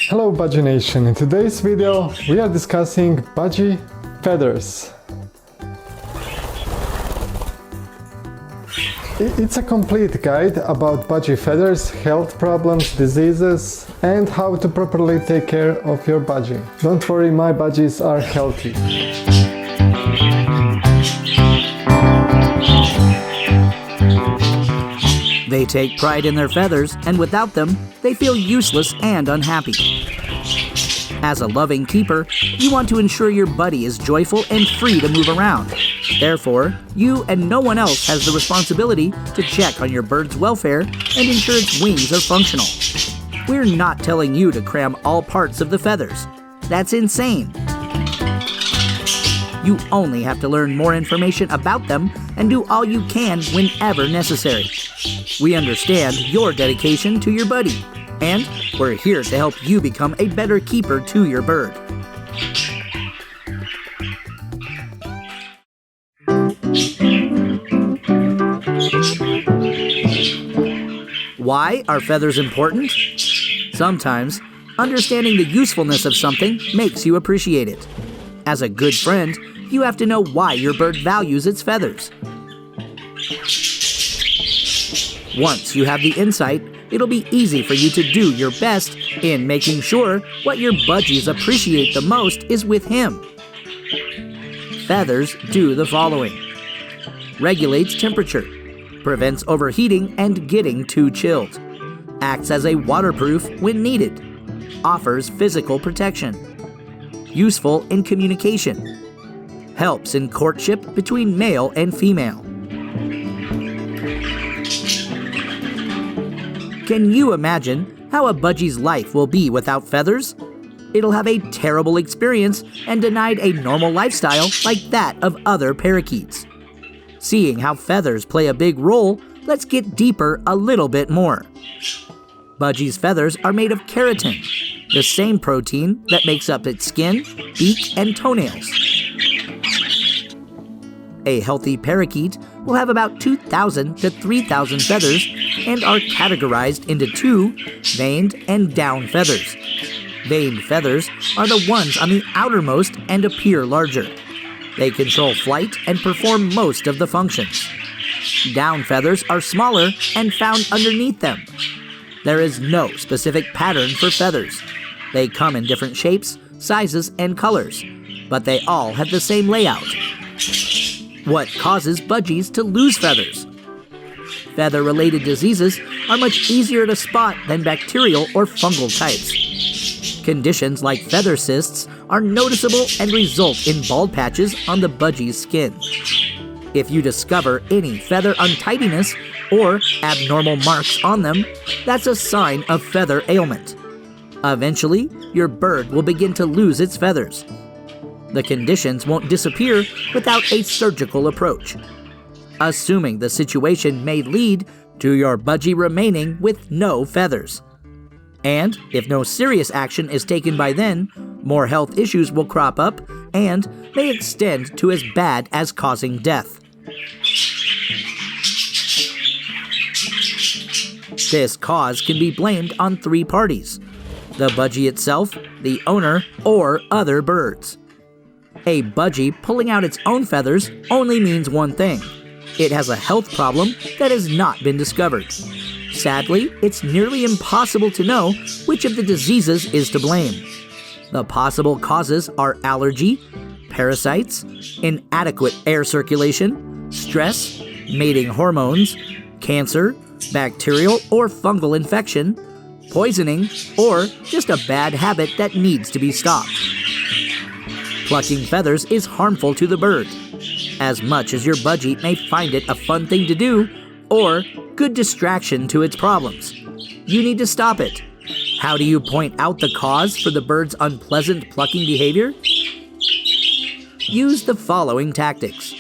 Hello Budgie Nation, in today's video we are discussing budgie feathers. It's a complete guide about budgie feathers, health problems, diseases and how to properly take care of your budgie. Don't worry, my budgies are healthy. They take pride in their feathers, and without them, they feel useless and unhappy. As a loving keeper, you want to ensure your buddy is joyful and free to move around. Therefore, you and no one else has the responsibility to check on your bird's welfare and ensure its wings are functional. We're not telling you to cram all parts of the feathers. That's insane. You only have to learn more information about them and do all you can whenever necessary. We understand your dedication to your buddy, and we're here to help you become a better keeper to your bird. Why are feathers important? Sometimes, understanding the usefulness of something makes you appreciate it. As a good friend, you have to know why your bird values its feathers. Once you have the insight, it'll be easy for you to do your best in making sure what your budgies appreciate the most is with him. Feathers do the following: regulates temperature, prevents overheating and getting too chilled, acts as a waterproof when needed, offers physical protection, useful in communication, helps in courtship between male and female. Can you imagine how a budgie's life will be without feathers? It'll have a terrible experience and denied a normal lifestyle like that of other parakeets. Seeing how feathers play a big role, let's get deeper a little bit more. Budgie's feathers are made of keratin, the same protein that makes up its skin, beak, and toenails. A healthy parakeet will have about 2,000 to 3,000 feathers and are categorized into two, veined and down feathers. Veined feathers are the ones on the outermost and appear larger. They control flight and perform most of the functions. Down feathers are smaller and found underneath them. There is no specific pattern for feathers. They come in different shapes, sizes, and colors, but they all have the same layout. What causes budgies to lose feathers? Feather-related diseases are much easier to spot than bacterial or fungal types. Conditions like feather cysts are noticeable and result in bald patches on the budgie's skin. If you discover any feather untidiness or abnormal marks on them, that's a sign of feather ailment. Eventually, your bird will begin to lose its feathers. The conditions won't disappear without a surgical approach, assuming the situation may lead to your budgie remaining with no feathers. And if no serious action is taken by then, more health issues will crop up and may extend to as bad as causing death. This cause can be blamed on three parties: the budgie itself, the owner, or other birds. A budgie pulling out its own feathers only means one thing: it has a health problem that has not been discovered. Sadly, it's nearly impossible to know which of the diseases is to blame. The possible causes are allergy, parasites, inadequate air circulation, stress, mating hormones, cancer, bacterial or fungal infection, poisoning, or just a bad habit that needs to be stopped. Plucking feathers is harmful to the bird. As much as your budgie may find it a fun thing to do, or good distraction to its problems, you need to stop it. How do you point out the cause for the bird's unpleasant plucking behavior? Use the following tactics.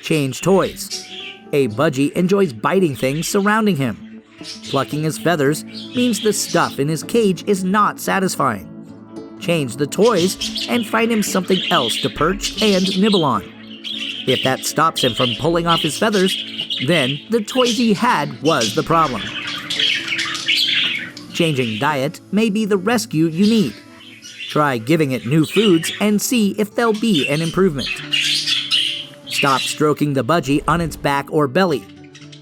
Change toys. A budgie enjoys biting things surrounding him. Plucking his feathers means the stuff in his cage is not satisfying. Change the toys and find him something else to perch and nibble on. If that stops him from pulling off his feathers, then the toys he had was the problem. Changing diet may be the rescue you need. Try giving it new foods and see if there'll be an improvement. Stop stroking the budgie on its back or belly.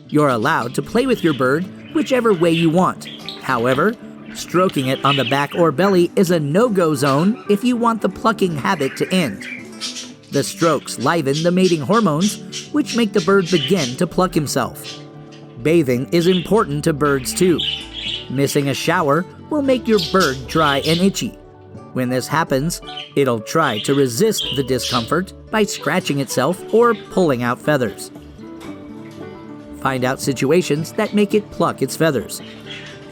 You're allowed to play with your bird whichever way you want. However, stroking it on the back or belly is a no-go zone if you want the plucking habit to end. The strokes liven the mating hormones, which make the bird begin to pluck himself. Bathing is important to birds too. Missing a shower will make your bird dry and itchy. When this happens, it'll try to resist the discomfort by scratching itself or pulling out feathers. Find out situations that make it pluck its feathers.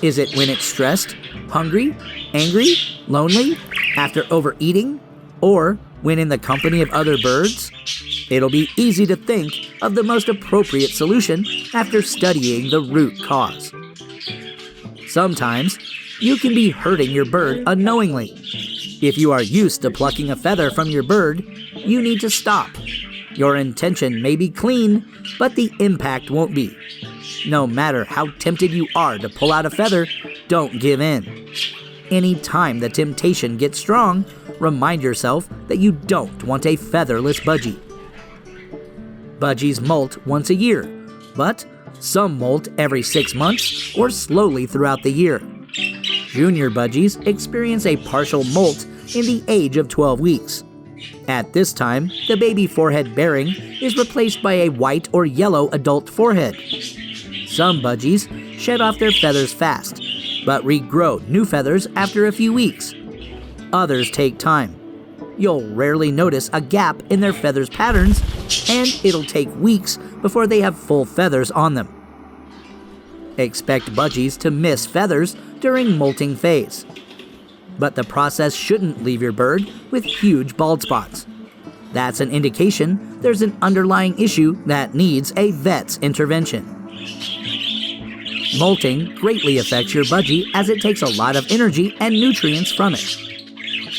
Is it when it's stressed, hungry, angry, lonely, after overeating, or when in the company of other birds? It'll be easy to think of the most appropriate solution after studying the root cause. Sometimes, you can be hurting your bird unknowingly. If you are used to plucking a feather from your bird, you need to stop. Your intention may be clean, but the impact won't be. No matter how tempted you are to pull out a feather, don't give in. Anytime the temptation gets strong, remind yourself that you don't want a featherless budgie. Budgies molt once a year, but some molt every 6 months or slowly throughout the year. Junior budgies experience a partial molt in the age of 12 weeks. At this time, the baby forehead bearing is replaced by a white or yellow adult forehead. Some budgies shed off their feathers fast, but regrow new feathers after a few weeks. Others take time. You'll rarely notice a gap in their feathers patterns, and it'll take weeks before they have full feathers on them. Expect budgies to miss feathers during molting phase. But the process shouldn't leave your bird with huge bald spots. That's an indication there's an underlying issue that needs a vet's intervention. Molting greatly affects your budgie as it takes a lot of energy and nutrients from it.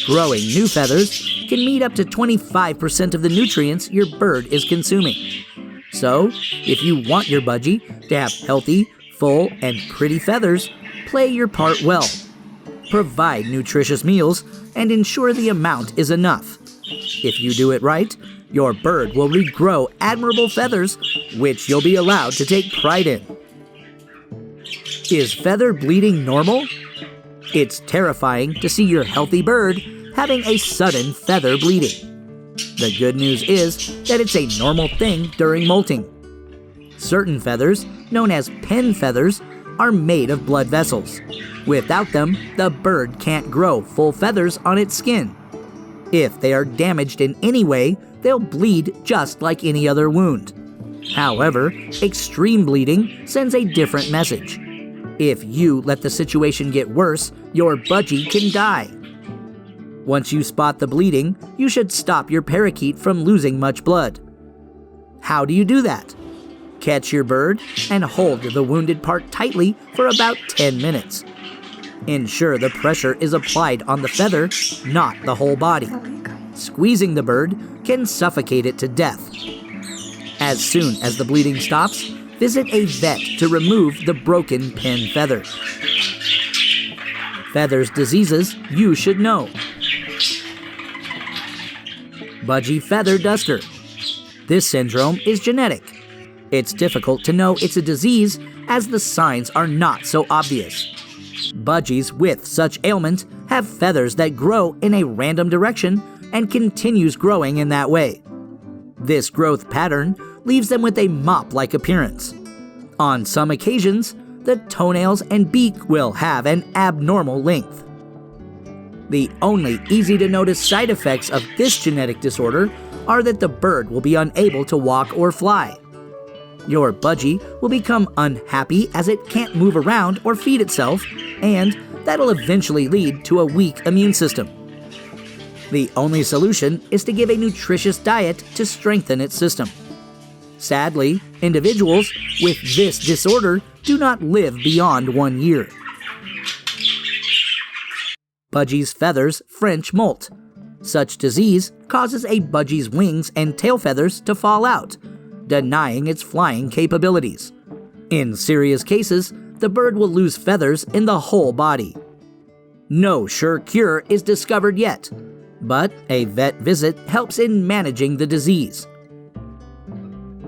Growing new feathers can meet up to 25% of the nutrients your bird is consuming. So, if you want your budgie to have healthy, full, and pretty feathers, play your part well. Provide nutritious meals and ensure the amount is enough. If you do it right, your bird will regrow admirable feathers, which you'll be allowed to take pride in. Is feather bleeding normal? It's terrifying to see your healthy bird having a sudden feather bleeding. The good news is that it's a normal thing during molting. Certain feathers, known as pen feathers, are made of blood vessels. Without them, the bird can't grow full feathers on its skin. If they are damaged in any way, they'll bleed just like any other wound. However, extreme bleeding sends a different message. If you let the situation get worse, your budgie can die. Once you spot the bleeding, you should stop your parakeet from losing much blood. How do you do that? Catch your bird and hold the wounded part tightly for about 10 minutes. Ensure the pressure is applied on the feather, not the whole body. Squeezing the bird can suffocate it to death. As soon as the bleeding stops, visit a vet to remove the broken pen feather. Feathers diseases you should know. Budgie feather duster. This syndrome is genetic. It's difficult to know it's a disease as the signs are not so obvious. Budgies with such ailment have feathers that grow in a random direction and continues growing in that way. This growth pattern leaves them with a mop-like appearance. On some occasions, the toenails and beak will have an abnormal length. The only easy-to-notice side effects of this genetic disorder are that the bird will be unable to walk or fly. Your budgie will become unhappy as it can't move around or feed itself, and that'll eventually lead to a weak immune system. The only solution is to give a nutritious diet to strengthen its system. Sadly, individuals with this disorder do not live beyond 1 year. Budgie's feathers French molt. Such disease causes a budgie's wings and tail feathers to fall out, denying its flying capabilities. In serious cases, the bird will lose feathers in the whole body. No sure cure is discovered yet, but a vet visit helps in managing the disease.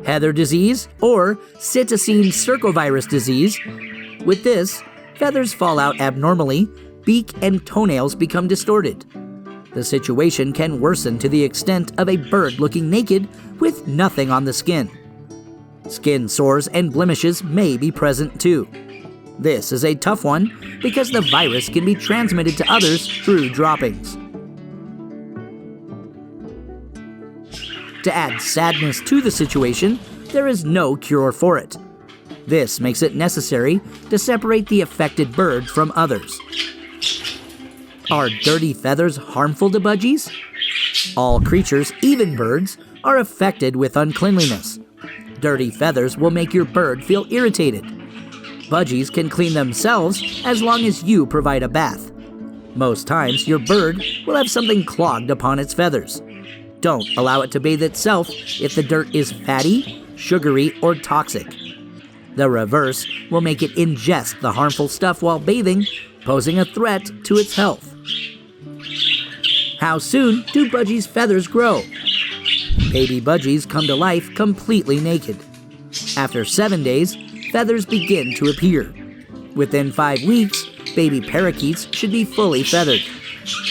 Heather disease, or cytosine circovirus disease. With this, feathers fall out abnormally, beak and toenails become distorted. The situation can worsen to the extent of a bird looking naked with nothing on the skin. Skin sores and blemishes may be present too. This is a tough one because the virus can be transmitted to others through droppings. To add sadness to the situation, there is no cure for it. This makes it necessary to separate the affected bird from others. Are dirty feathers harmful to budgies? All creatures, even birds, are affected with uncleanliness. Dirty feathers will make your bird feel irritated. Budgies can clean themselves as long as you provide a bath. Most times, your bird will have something clogged upon its feathers. Don't allow it to bathe itself if the dirt is fatty, sugary, or toxic. The reverse will make it ingest the harmful stuff while bathing, posing a threat to its health. How soon do budgies' feathers grow? Baby budgies come to life completely naked. After 7 days, feathers begin to appear. Within 5 weeks, baby parakeets should be fully feathered.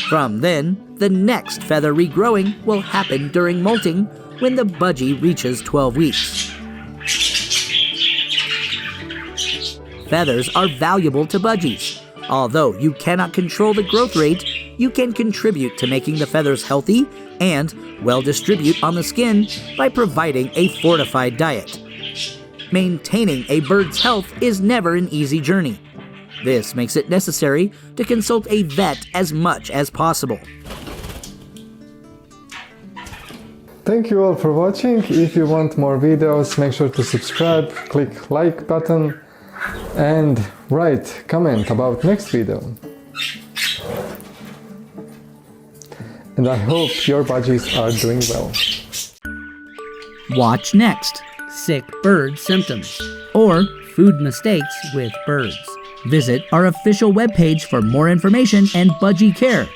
From then, the next feather regrowing will happen during molting when the budgie reaches 12 weeks. Feathers are valuable to budgies. Although you cannot control the growth rate, you can contribute to making the feathers healthy and well distribute on the skin by providing a fortified diet. Maintaining a bird's health is never an easy journey. This makes it necessary to consult a vet as much as possible. Thank you all for watching. If you want more videos, make sure to subscribe, click like button, and write comment about next video. And I hope your budgies are doing well. Watch next: sick bird symptoms or food mistakes with birds. Visit our official webpage for more information and budgie care